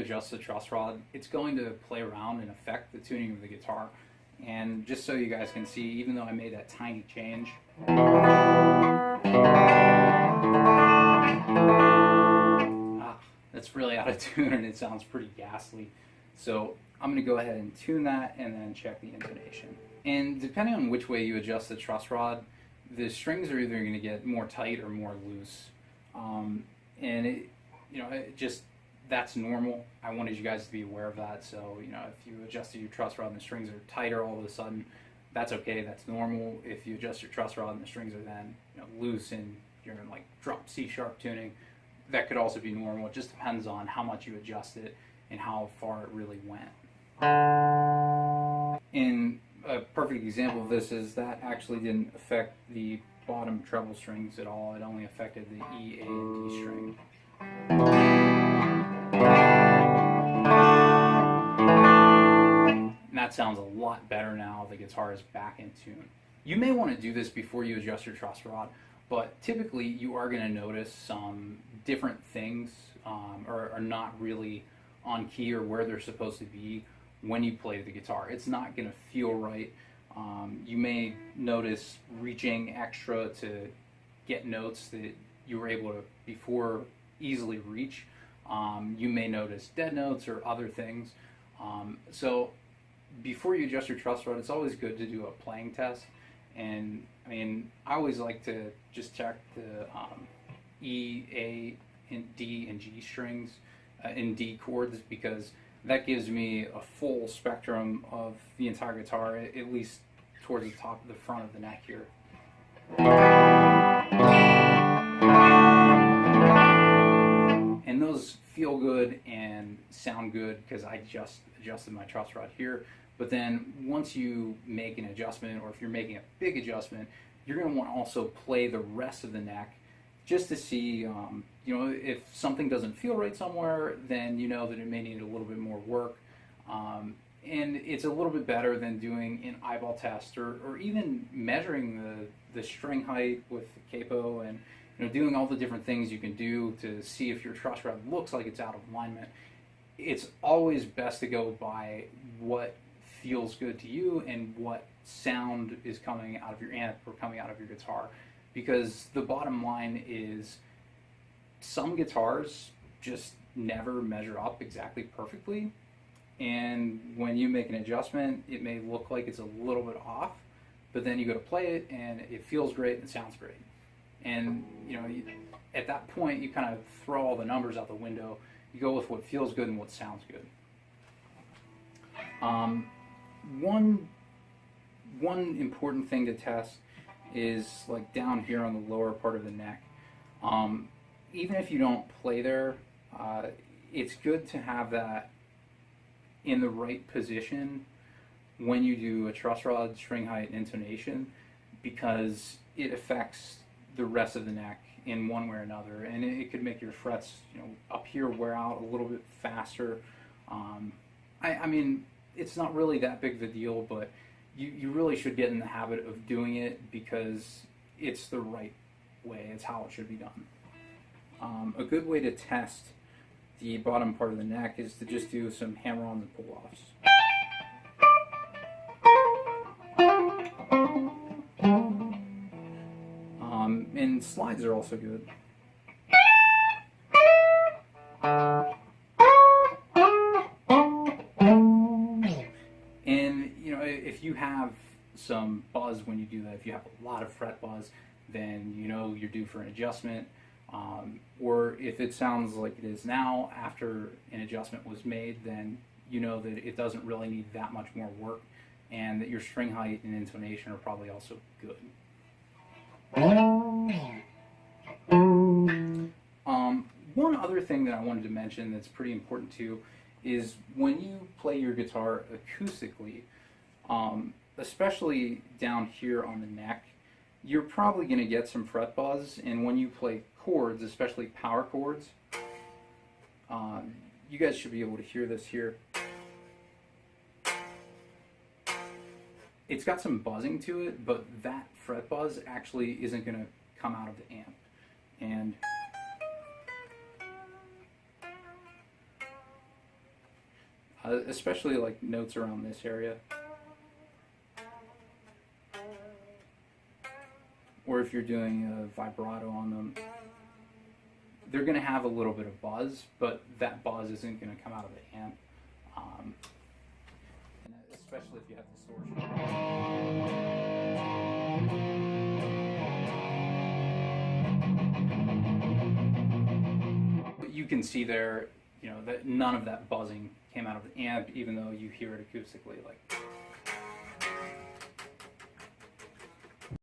adjust the truss rod, it's going to play around and affect the tuning of the guitar. And just so you guys can see, even though I made that tiny change, that's really out of tune and it sounds pretty ghastly. So I'm going to go ahead and tune that and then check the intonation. And depending on which way you adjust the truss rod, the strings are either going to get more tight or more loose. And it just, that's normal. I wanted you guys to be aware of that. So, if you adjusted your truss rod and the strings are tighter all of a sudden, that's okay, that's normal. If you adjust your truss rod and the strings are then loose and you're in like drop C sharp tuning, that could also be normal. It just depends on how much you adjust it and how far it really went. And a perfect example of this is that actually didn't affect the bottom treble strings at all. It only affected the E, A, and D string. And that sounds a lot better now. The guitar is back in tune. You may want to do this before you adjust your truss rod, but typically you are going to notice some different things are not really on key or where they're supposed to be when you play the guitar. It's not going to feel right. You may notice reaching extra to get notes that you were able to before easily reach. You may notice dead notes or other things. So before you adjust your truss rod, it's always good to do a playing test. And I always like to just check the E, A, and D and G strings in D chords, because that gives me a full spectrum of the entire guitar, at least towards the top of the front of the neck here. And those feel good and sound good because I just adjusted my truss rod here. But then once you make an adjustment, or if you're making a big adjustment, you're going to want to also play the rest of the neck just to see, if something doesn't feel right somewhere, then you know that it may need a little bit more work. And it's a little bit better than doing an eyeball test or even measuring the string height with the capo and doing all the different things you can do to see if your truss rod looks like it's out of alignment. It's always best to go by what feels good to you and what sound is coming out of your amp or coming out of your guitar. Because the bottom line is some guitars just never measure up exactly perfectly. And when you make an adjustment, it may look like it's a little bit off, but then you go to play it and it feels great and it sounds great. And at that point, you kind of throw all the numbers out the window. You go with what feels good and what sounds good. One important thing to test is like down here on the lower part of the neck. Even if you don't play there, it's good to have that in the right position when you do a truss rod, string height, and intonation, because it affects the rest of the neck in one way or another, and it could make your frets up here wear out a little bit faster. I mean, it's not really that big of a deal, but you really should get in the habit of doing it because it's the right way. It's how it should be done. A good way to test the bottom part of the neck is to just do some hammer-ons and pull-offs. And slides are also good. And if you have some buzz when you do that, if you have a lot of fret buzz, then you're due for an adjustment. Or if it sounds like it is now after an adjustment was made, then you know that it doesn't really need that much more work, and that your string height and intonation are probably also good. One other thing that I wanted to mention that's pretty important too is when you play your guitar acoustically, especially down here on the neck, you're probably going to get some fret buzz, and when you play chords, especially power chords, you guys should be able to hear this here. It's got some buzzing to it, but that fret buzz actually isn't going to come out of the amp. And especially like notes around this area. Or if you're doing a vibrato on them, they're going to have a little bit of buzz, but that buzz isn't going to come out of the amp. And especially if you have distortion. But you can see there, that none of that buzzing came out of the amp, even though you hear it acoustically like.